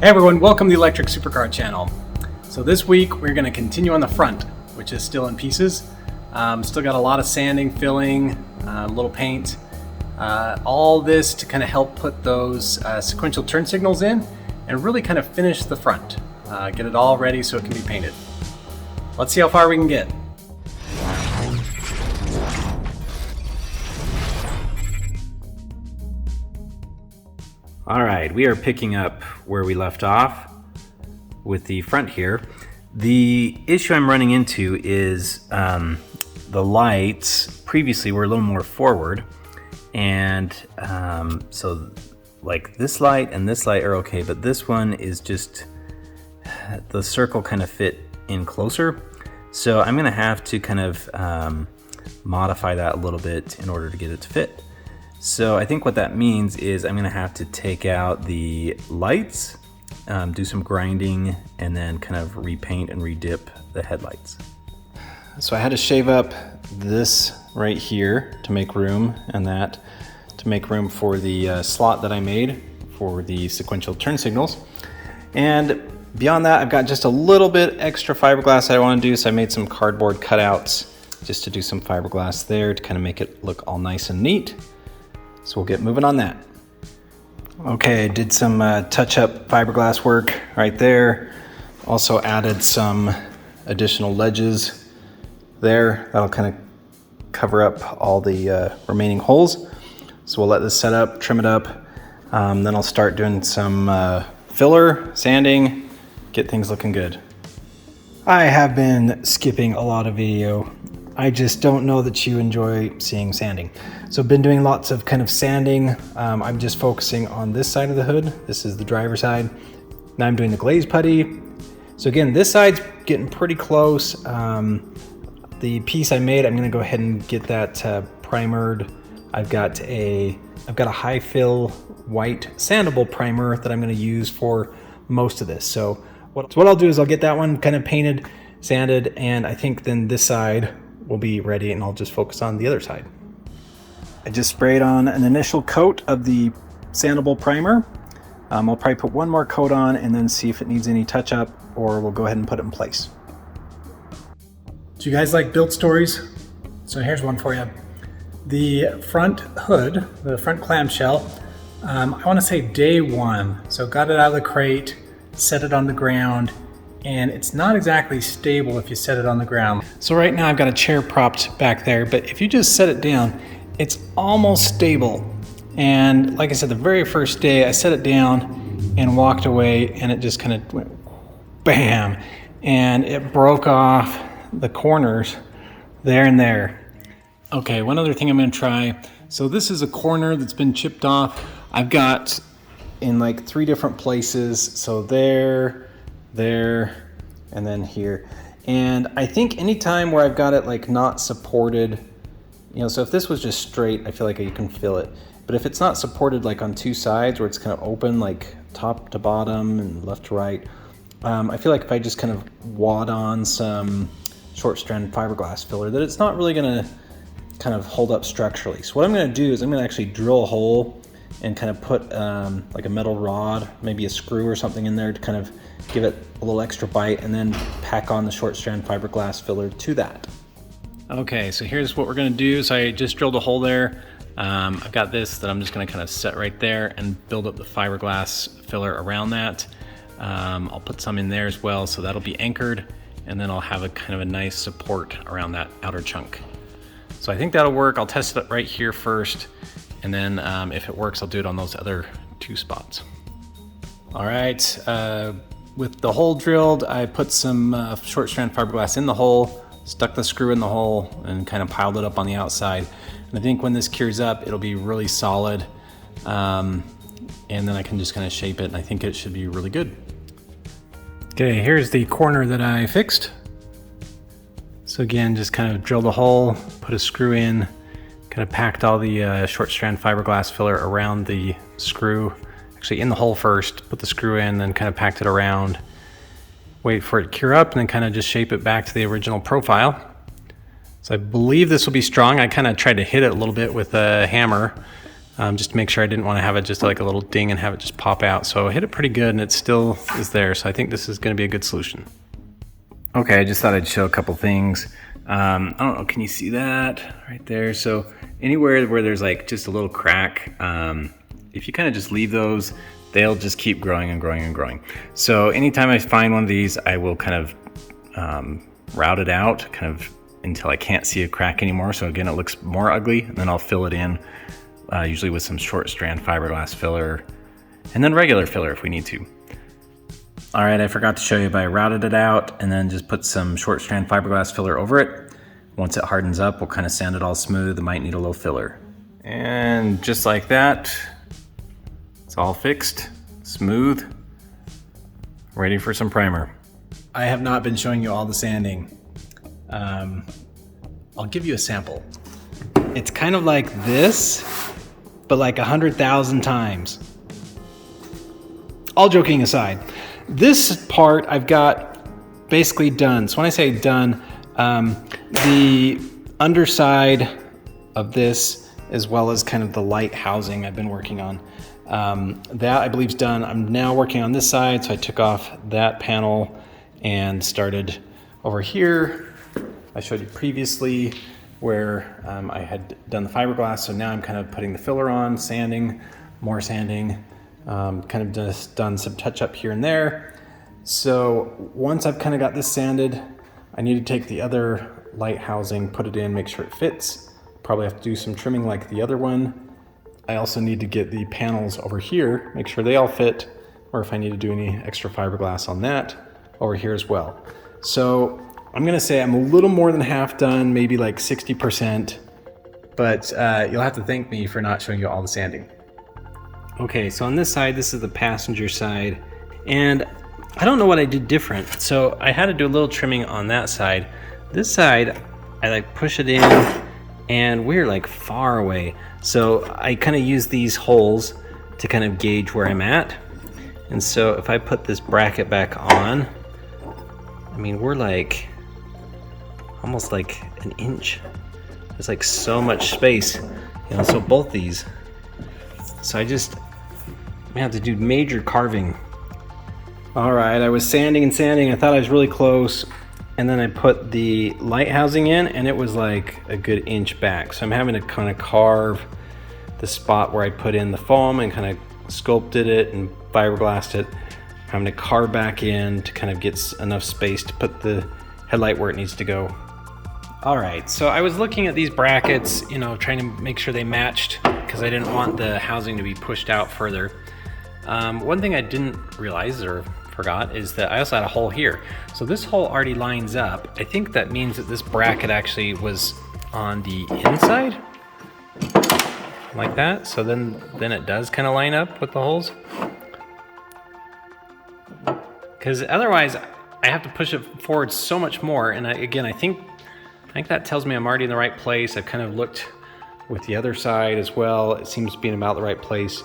Hey everyone, welcome to the Electric Supercar channel. So this week we're going to continue on the front, which is still in pieces. Still got a lot of sanding, filling, a little paint, all this to kind of help put those sequential turn signals in and really kind of finish the front. Get it all ready so it can be painted. Let's see how far we can get. All right, we are picking up where we left off with the front here. The issue I'm running into is the lights previously were a little more forward, and so like this light and this light are okay, but this one is just, the circle kind of fit in closer. So I'm gonna have to kind of modify that a little bit in order to get it to fit. So I think what that means is I'm gonna have to take out the lights, do some grinding, and then kind of repaint and redip the headlights. So I had to shave up this right here to make room, and that to make room for the slot that I made for the sequential turn signals. And beyond that, I've got just a little bit extra fiberglass that I want to do, so I made some cardboard cutouts just to do some fiberglass there to kind of make it look all nice and neat. So we'll get moving on that. Okay, I did some touch-up fiberglass work right there. Also added some additional ledges there. That'll kind of cover up all the remaining holes. So we'll let this set up, trim it up. Then I'll start doing some filler, sanding, get things looking good. I have been skipping a lot of video. I just don't know that you enjoy seeing sanding. So I've been doing lots of kind of sanding. I'm just focusing on this side of the hood. This is the driver's side. Now I'm doing the glaze putty. So again, this side's getting pretty close. The piece I made, I'm gonna go ahead and get that primered. I've got a high fill white sandable primer that I'm gonna use for most of this. So what I'll do is I'll get that one kind of painted, sanded, and I think then this side will be ready and I'll just focus on the other side. I just sprayed on an initial coat of the sandable primer. I'll probably put one more coat on and then see if it needs any touch up, or we'll go ahead and put it in place. Do you guys like build stories? So here's one for you. The front hood, the front clamshell, I want to say day one. So got it out of the crate, set it on the ground, and it's not exactly stable if you set it on the ground. So right now I've got a chair propped back there, but if you just set it down, it's almost stable. And like I said, the very first day I set it down and walked away, and it just kind of went bam, and it broke off the corners there and there. Okay, one other thing I'm gonna try. So this is a corner that's been chipped off. I've got in like 3 different places. So there, and then here. And I think anytime where I've got it like not supported, so if this was just straight, I feel like you can feel it. But if it's not supported like on 2 sides where it's kind of open, like top to bottom and left to right, I feel like if I just kind of wad on some short strand fiberglass filler, that it's not really gonna kind of hold up structurally. So what I'm gonna do is I'm gonna actually drill a hole and kind of put like a metal rod, maybe a screw or something in there to kind of give it a little extra bite, and then pack on the short strand fiberglass filler to that. Okay, so here's what we're gonna do. So I just drilled a hole there. I've got this that I'm just gonna kind of set right there and build up the fiberglass filler around that. I'll put some in there as well, so that'll be anchored, and then I'll have a kind of a nice support around that outer chunk. So I think that'll work. I'll test it right here first, and then if it works, I'll do it on those other 2 spots. All right, with the hole drilled, I put some short strand fiberglass in the hole, stuck the screw in the hole, and kind of piled it up on the outside. And I think when this cures up, it'll be really solid. And then I can just kind of shape it, and I think it should be really good. Okay, here's the corner that I fixed. So again, just kind of drilled a hole, put a screw in, kind of packed all the short strand fiberglass filler around the screw. Actually in the hole first, put the screw in, then kind of packed it around, wait for it to cure up, and then kind of just shape it back to the original profile. So I believe this will be strong. I kind of tried to hit it a little bit with a hammer just to make sure I didn't want to have it just like a little ding and have it just pop out. So I hit it pretty good and it still is there. So I think this is going to be a good solution. Okay, I just thought I'd show a couple things. I don't know, can you see that right there? So anywhere where there's like just a little crack, if you kind of just leave those, they'll just keep growing and growing and growing. So anytime I find one of these, I will kind of route it out kind of until I can't see a crack anymore. So again, it looks more ugly, and then I'll fill it in, usually with some short strand fiberglass filler and then regular filler if we need to. All right, I forgot to show you, but I routed it out and then just put some short strand fiberglass filler over it. Once it hardens up, we'll kind of sand it all smooth. It might need a little filler. And just like that, it's all fixed, smooth, ready for some primer. I have not been showing you all the sanding. I'll give you a sample. It's kind of like this, but like 100,000 times. All joking aside, this part I've got basically done. So when I say done, the underside of this, as well as kind of the light housing I've been working on, that I believe is done. I'm now working on this side, so I took off that panel and started over here. I showed you previously where I had done the fiberglass, so now I'm kind of putting the filler on, sanding, more sanding, kind of just done some touch up here and there. So once I've kind of got this sanded, I need to take the other light housing, put it in, make sure it fits. Probably have to do some trimming like the other one. I also need to get the panels over here, make sure they all fit, or if I need to do any extra fiberglass on that, over here as well. So I'm gonna say I'm a little more than half done, maybe like 60%, but you'll have to thank me for not showing you all the sanding. Okay, so on this side, this is the passenger side, and I don't know what I did different. So I had to do a little trimming on that side. This side, I like push it in, and we're like far away. So I kind of use these holes to kind of gauge where I'm at. And so if I put this bracket back on, I mean, we're like almost like an inch. There's like so much space, you know, so both these. So I have to do major carving. All right, I was sanding and sanding. I thought I was really close. And then I put the light housing in, and it was like a good inch back. So I'm having to kind of carve the spot where I put in the foam and kind of sculpted it and fiberglassed it. I'm having to carve back in to kind of get enough space to put the headlight where it needs to go. All right, so I was looking at these brackets, you know, trying to make sure they matched because I didn't want the housing to be pushed out further. One thing I didn't realize or forgot is that I also had a hole here. So this hole already lines up. I think that means that this bracket actually was on the inside, like that. So then it does kind of line up with the holes. Because otherwise I have to push it forward so much more. And I think that tells me I'm already in the right place. I've kind of looked with the other side as well. It seems to be in about the right place.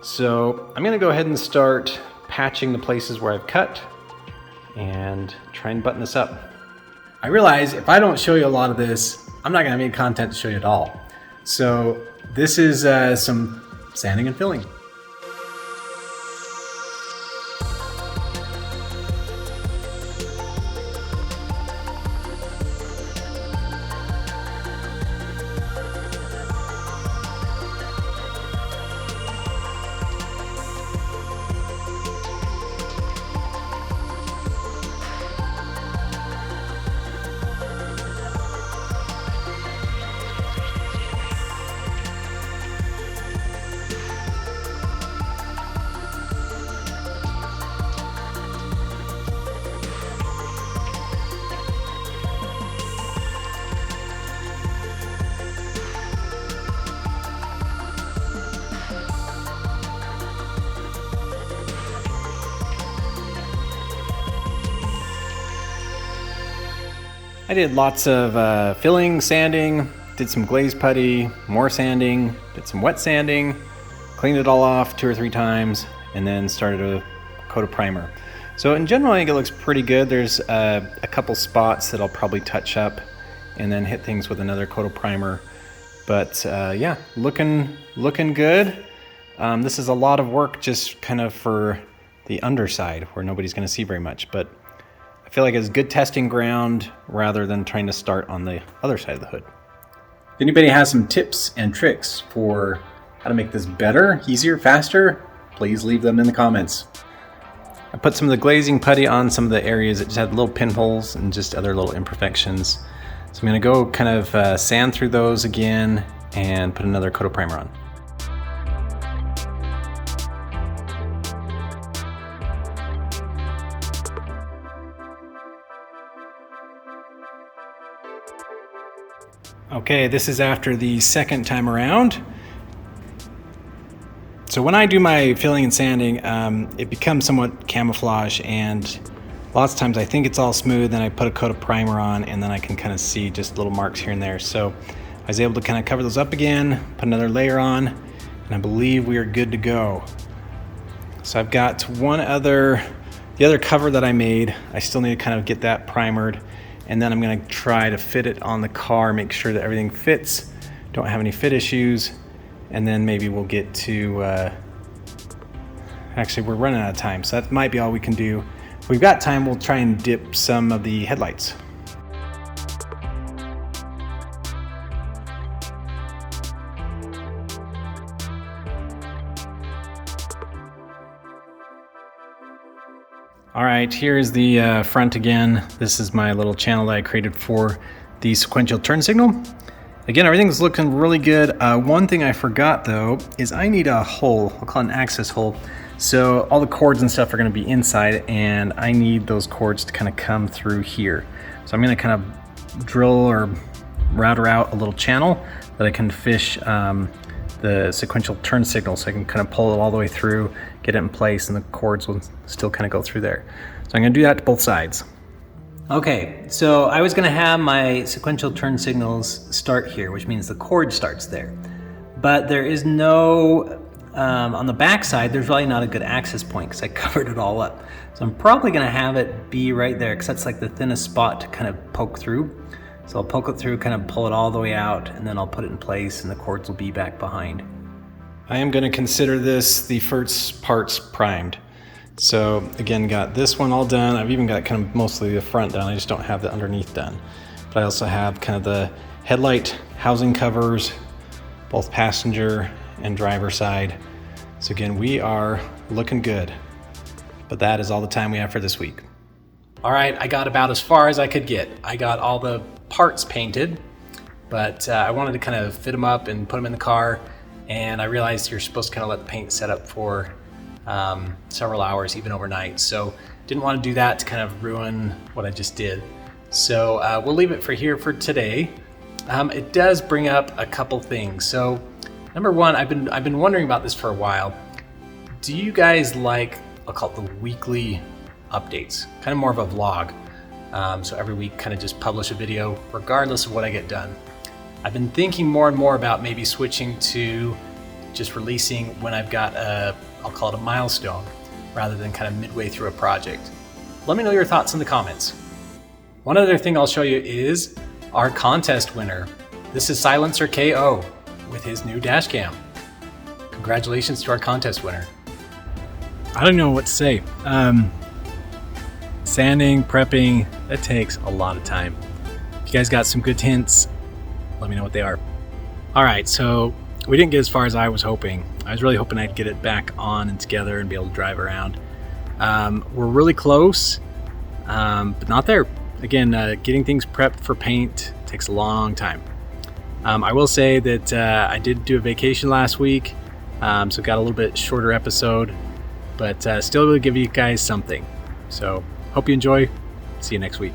So I'm gonna go ahead and start patching the places where I've cut and try and button this up. I realize if I don't show you a lot of this, I'm not gonna have any content to show you at all. So this is some sanding and filling. I did lots of filling, sanding, did some glaze putty, more sanding, did some wet sanding, cleaned it all off 2 or 3 times, and then started a coat of primer. So in general, I think it looks pretty good. There's a couple spots that I'll probably touch up and then hit things with another coat of primer. But yeah, looking good. This is a lot of work just kind of for the underside where nobody's going to see very much, but I feel like it's good testing ground rather than trying to start on the other side of the hood. If anybody has some tips and tricks for how to make this better, easier, faster, please leave them in the comments. I put some of the glazing putty on some of the areas that just had little pinholes and just other little imperfections. So I'm going to go kind of sand through those again and put another coat of primer on. Okay, this is after the second time around. So when I do my filling and sanding, it becomes somewhat camouflage, and lots of times I think it's all smooth, then I put a coat of primer on, and then I can kind of see just little marks here and there. So I was able to kind of cover those up again, put another layer on, and I believe we are good to go. So I've got the other cover that I made, I still need to kind of get that primered, and then I'm gonna try to fit it on the car, make sure that everything fits, don't have any fit issues, and then maybe we'll get to, actually we're running out of time, so that might be all we can do. If we've got time, we'll try and dip some of the headlights. All right, here's the front again. This is my little channel that I created for the sequential turn signal. Again, everything's looking really good. One thing I forgot though is I need a hole, I'll call it an access hole. So all the cords and stuff are gonna be inside, and I need those cords to kind of come through here. So I'm gonna kind of drill or router out a little channel that I can fish the sequential turn signal, so I can kind of pull it all the way through, get it in place, and the cords will still kind of go through there. So I'm gonna do that to both sides. Okay, so I was gonna have my sequential turn signals start here, which means the cord starts there. But there is no, on the back side, there's really not a good access point because I covered it all up. So I'm probably gonna have it be right there because that's like the thinnest spot to kind of poke through. So I'll poke it through, kind of pull it all the way out, and then I'll put it in place and the cords will be back behind. I am gonna consider this the first parts primed. So again, got this one all done. I've even got kind of mostly the front done. I just don't have the underneath done. But I also have kind of the headlight housing covers, both passenger and driver side. So again, we are looking good. But that is all the time we have for this week. All right, I got about as far as I could get. I got all the parts painted, but I wanted to kind of fit them up and put them in the car. And I realized you're supposed to kind of let the paint set up for several hours, even overnight. So didn't want to do that to kind of ruin what I just did. So we'll leave it for here for today. It does bring up a couple things. So number one, I've been wondering about this for a while. Do you guys like, I'll call it the weekly updates, kind of more of a vlog? So every week kind of just publish a video regardless of what I get done. I've been thinking more and more about maybe switching to just releasing when I've got I'll call it a milestone, rather than kind of midway through a project. Let me know your thoughts in the comments. One other thing I'll show you is our contest winner. This is Silencer KO with his new dash cam. Congratulations to our contest winner. I don't know what to say. Sanding, prepping, that takes a lot of time. If you guys got some good hints, let me know what they are. All right, so we didn't get as far as I was hoping. I was really hoping I'd get it back on and together and be able to drive around. We're really close, but not there. Again, getting things prepped for paint takes a long time. I will say that I did do a vacation last week, so got a little bit shorter episode, but still able to give you guys something. So hope you enjoy. See you next week.